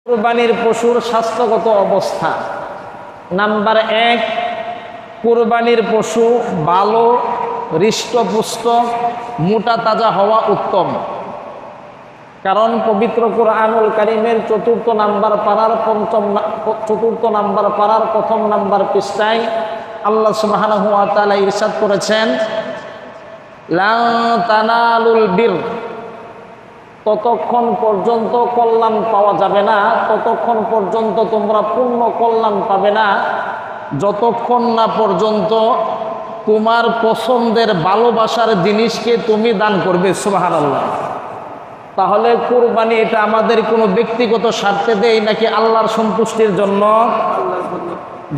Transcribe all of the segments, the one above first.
কুরবানির পশুর স্বাস্থ্যগত অবস্থা। নাম্বার 1, কুরবানির পশু ভালো, হৃষ্টপুষ্ট, মোটা তাজা হওয়া উত্তম। কারণ পবিত্র কুরআনুল কারীমের 4 নাম্বার পারার 1 নাম্বার পৃষ্ঠায় আল্লাহ সুবহানাহু ওয়া তাআলা ইরশাদ করেছেন, লা তানালুল বির, ততক্ষণ পর্যন্ত কল্যাণ পাওয়া যাবে না, ততক্ষণ পর্যন্ত তোমরা পূর্ণ কল্যাণ পাবে না, যতক্ষণ না পর্যন্ত তোমার পছন্দের ভালোবাসার জিনিসকে তুমি দান করবে। সুবহানাল্লাহ। তাহলে কুরবানি এটা আমাদের কোনো ব্যক্তিগত স্বার্থে দেয় নাকি আল্লাহর সন্তুষ্টির জন্য?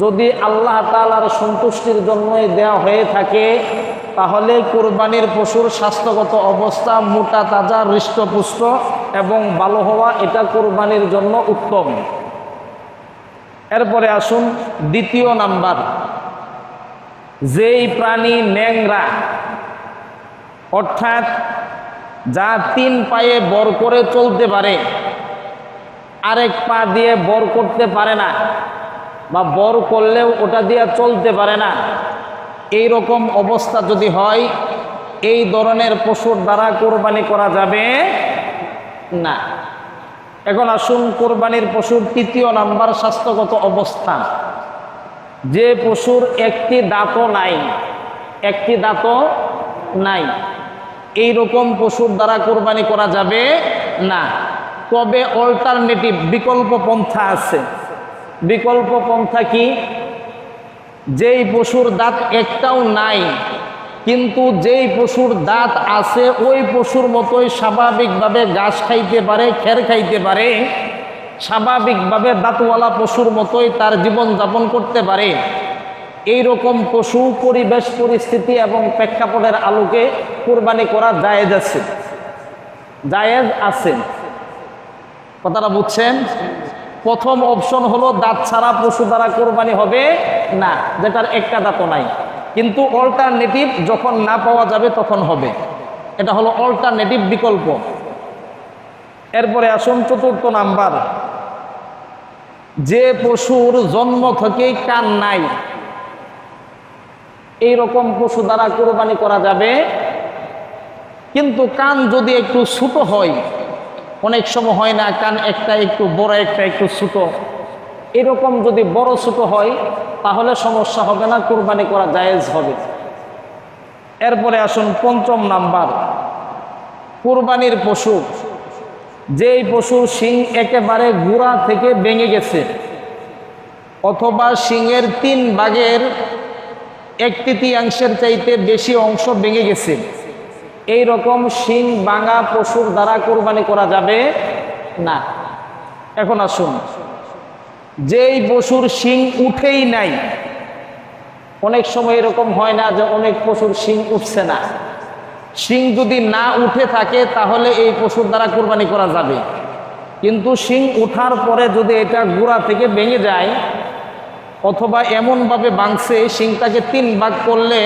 যদি আল্লাহ তাআলার সন্তুষ্টির জন্যই দেওয়া হয়ে থাকে তাহলে কুরবানির পশুর স্বাস্থ্যগত অবস্থা মোটা তাজা, হৃষ্টপুষ্ট এবং ভালো হওয়া এটা কুরবানির জন্য উত্তম। এরপরে আসুন 2 নাম্বার, যেই প্রাণী ন্যাংরা, অর্থাৎ যা 3 পায়ে বর করে চলতে পারে, আরেক পা দিয়ে বর করতে পারে না, বা বর করলেও ওটা দিয়ে চলতে পারে না, এই রকম অবস্থা যদি হয়, এই ধরনের পশুর দ্বারা কোরবানি করা যাবে না। এখন আসুন কোরবানির পশুর 3 নাম্বার স্বাস্থ্যগত অবস্থা, যে পশুর একটি দাঁতও নাই, একটি দাঁতও নাই, এই রকম পশুর দ্বারা কোরবানি করা যাবে না। তবে অল্টারনেটিভ, বিকল্প পন্থা আছে। বিকল্প পন্থা কি? যেই পশুর দাঁত একটাও নাই কিন্তু যেই পশুর দাঁত আছে ওই পশুর মতোই স্বাভাবিকভাবে ঘাস খাইতে পারে, খের খাইতে পারে, স্বাভাবিকভাবে দাঁতওয়ালা পশুর মতোই তার জীবন যাপন করতে পারে, এই রকম পশু পরিবেশ পরিস্থিতি এবং প্রেক্ষাপটের আলোকে কুরবানি করা জায়েজ আছে। জায়েজ আছে, কথাটা বুঝছেন? প্রথম অপশন হলো দাঁত ছাড়া পশু দ্বারা কোরবানি হবে না, যেটার একটা দাঁতও নাই, কিন্তু অল্টারনেটিভ যখন না পাওয়া যাবে তখন হবে। এটা হলো অল্টারনেটিভ বিকল্প। এরপরে আসুন 4 নাম্বার, যে পশুর জন্ম থেকেই কান নাই, এই রকম পশু দ্বারা কোরবানি করা যাবে, কিন্তু কান যদি একটু ছোট হয়, অনেক সময় হয় না কান একটা একটু বড় একটা একটু ছোট, এরকম যদি বড় ছোট হয় তাহলে সমস্যা হবে না, কোরবানি করা জায়েজ হবে। এরপরে আসুন 5 নাম্বার, কোরবানির পশু, যেই পশুর শিং একেবারে গোড়া থেকে ভেঙে গেছে অথবা শিংয়ের 3 ভাগের 1/3 চাইতে বেশি অংশ ভেঙে গেছে, এই রকম শিং ভাঙা পশুর দ্বারা কোরবানি করা যাবে না। এখন আসুন, যেই পশুর শিং উঠেই নাই, অনেক সময় এরকম হয় না যে অনেক পশুর শিং উঠছে না, শিং যদি না উঠে থাকে তাহলে এই পশুর দ্বারা কোরবানি করা যাবে, কিন্তু শিং উঠার পরে যদি এটা গোড়া থেকে ভেঙে যায় অথবা এমনভাবে ভাঙছে শিংটাকে 3 ভাগ করলে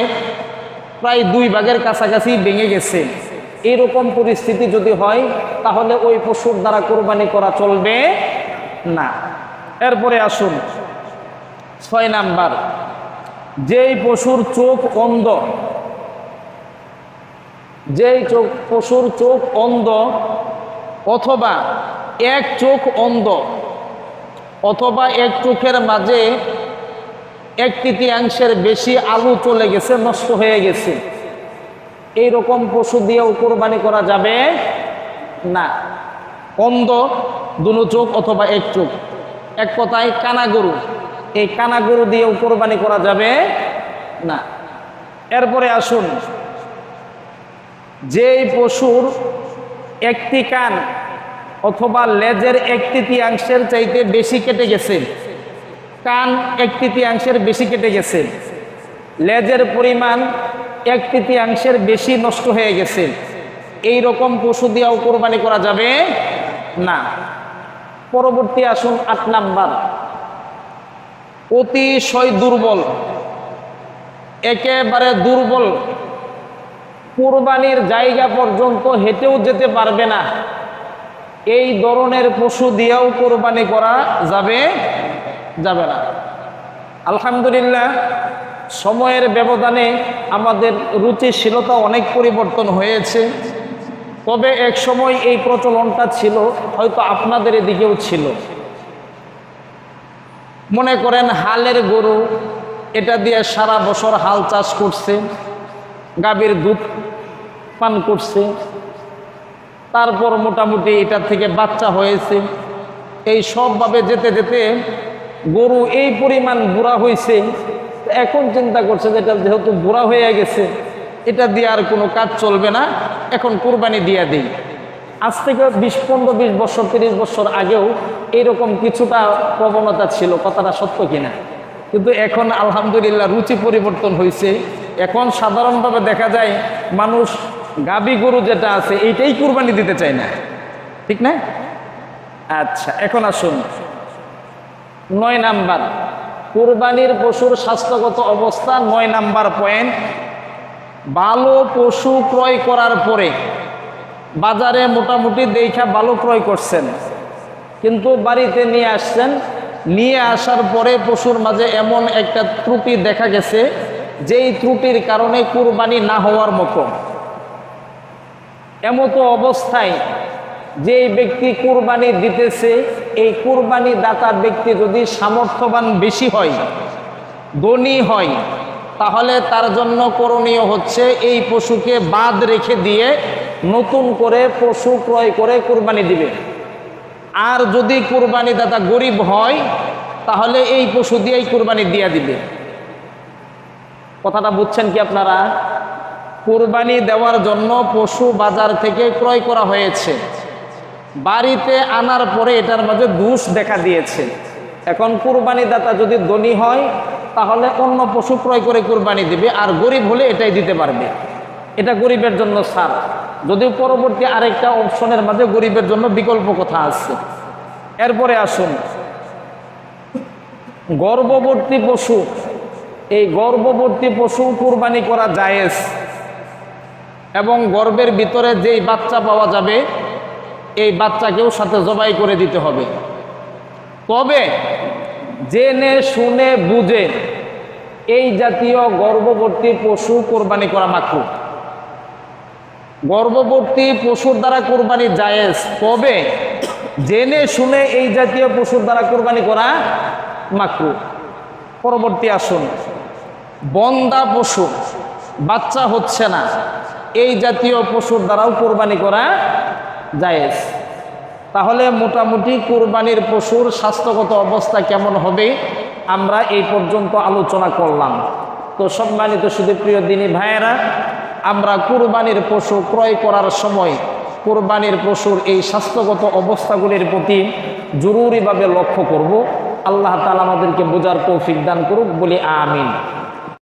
প্রায় 2 ভাগের কাছাকাছি ভেঙে গেছে, এরকম পরিস্থিতি যদি হয় তাহলে ওই পশুর দ্বারা কোরবানি করা চলবে না। এরপরে আসুন 6 নাম্বার, যেই পশুর চোখ অন্ধ, যেই পশুর চোখ অন্ধ অথবা এক চোখ অন্ধ অথবা এক চোখের মাঝে 1/3 বেশি আলু চলে গেছে, নষ্ট হয়ে গেছে, এই রকম পশু দিয়েও কোরবানি করা যাবে না। অন্ধ, 2 চোখ অথবা 1 চোখ, এক কথায় কানা গরু, এই কানা গরু দিয়েও কোরবানি করা যাবে না। এরপরে আসুন, যেই পশুর একটি কান অথবা লেজের 1/3 চাইতে বেশি কেটে গেছে, কান 1/3 বেশি কেটে গেছে, লেজের পরিমাণ 1/3 বেশি নষ্ট হয়ে গেছে, এই রকম পশু দিয়েও কোরবানি করা যাবে না। পরবর্তী আসুন 8 নাম্বার, অতিশয় দুর্বল, একেবারে দুর্বল, কোরবানির জায়গা পর্যন্ত হেঁটেও যেতে পারবে না, এই ধরনের পশু দিয়েও কোরবানি করা যাবে যাবে না। আলহামদুলিল্লাহ, সময়ের ব্যবধানে আমাদের রুচিশীলতা অনেক পরিবর্তন হয়েছে। তবে এক সময় এই প্রচলনটা ছিল, হয়তো আপনাদের এদিকেও ছিল। মনে করেন হালের গরু, এটা দিয়ে সারা বছর হাল চাষ করছে, গাভীর দুধ পান করছে, তারপর মোটামুটি এটা থেকে বাচ্চা হয়েছে। এই সবভাবে যেতে যেতে গরু এই পরিমাণ বুড়া হয়েছে, এখন চিন্তা করছে যে এটা যেহেতু বুড়া হয়ে গেছে, এটা দিয়ে আর কোনো কাজ চলবে না, এখন কুরবানি দিয়ে দিই। আজ থেকে 20-15-20 বছর 30 বছর আগেও এইরকম কিছুটা প্রবণতা ছিল, কথাটা সত্য কিনা? কিন্তু এখন আলহামদুলিল্লাহ রুচি পরিবর্তন হয়েছে। এখন সাধারণভাবে দেখা যায় মানুষ গাভী গরু যেটা আছে এইটাই কুরবানি দিতে চায় না, ঠিক না? আচ্ছা, এখন আসুন 9 নাম্বার, কুরবানির পশুর স্বাস্থ্যগত অবস্থা। 9 নাম্বার পয়েন্ট, ভালো পশু ক্রয় করার পরে বাজারে মোটামুটি দেখা ভালো ক্রয় করছেন, কিন্তু বাড়িতে নিয়ে আসছেন, নিয়ে আসার পরে পশুর মাঝে এমন একটা ত্রুটি দেখা গেছে যেই ত্রুটির কারণে কুরবানি না হওয়ার মতো। এমতো অবস্থায় যেই ব্যক্তি কুরবানি দিতেছে, এই কুরবানি দাতা ব্যক্তি যদি সামর্থ্যবান বেশি হয়, ধনী হয়, তাহলে তার জন্য করণীয় হচ্ছে এই পশুকে বাদ রেখে দিয়ে নতুন করে পশু ক্রয় করে কুরবানি দিবে। আর যদি কুরবানি দাতা গরিব হয়, তাহলে এই পশু দিয়েই কুরবানি দিয়ে দিবে। কথাটা বুঝছেন কি আপনারা? কুরবানি দেওয়ার জন্য পশু বাজার থেকে ক্রয় করা হয়েছে, বাড়িতে আনার পরে এটার মাঝে দোষ দেখা দিয়েছে। এখন কুরবানি দাতা যদি ধনী হয়, তাহলে অন্য পশু ক্রয় করে কুরবানি দিবে, আর গরিব হলে এটাই দিতে পারবে। এটা গরিবের জন্য ছাড়, যদিও পরবর্তী আরেকটা অপশনের মাঝে গরিবের জন্য বিকল্প কথা আছে। এরপরে আসুন গর্ভবতী পশু। এই গর্ভবতী পশু কুরবানি করা জায়েজ, এবং গর্ভের ভিতরে যেই বাচ্চা পাওয়া যাবে এই বাচ্চাকেও সাথে জবাই করে দিতে হবে। তবে জেনে শুনে বুঝে এই জাতীয় গর্ভবতী পশু কোরবানি করা মাকরুহ। গর্ভবতী পশুর দ্বারা কোরবানি জায়েজ, তবে জেনে শুনে এই জাতীয় পশুর দ্বারা কোরবানি করা মাকরুহ। পরবর্তী আসুন বন্ধা পশু, বাচ্চা হচ্ছে না, এই জাতীয় পশুর দ্বারাও কোরবানি করা জায়েজ। তাহলে মোটামুটি কুরবানির পশুর স্বাস্থ্যগত অবস্থা কেমন হবে আমরা এই পর্যন্ত আলোচনা করলাম। তো সম্মানিত শুধু প্রিয় দিনী ভাইয়েরা, আমরা কুরবানির পশু ক্রয় করার সময় কুরবানির পশুর এই স্বাস্থ্যগত অবস্থাগুলির প্রতি জরুরিভাবে লক্ষ্য করব। আল্লাহ তাআলা আমাদেরকে বোঝার তৌফিক দান করুক, বলি আমিন।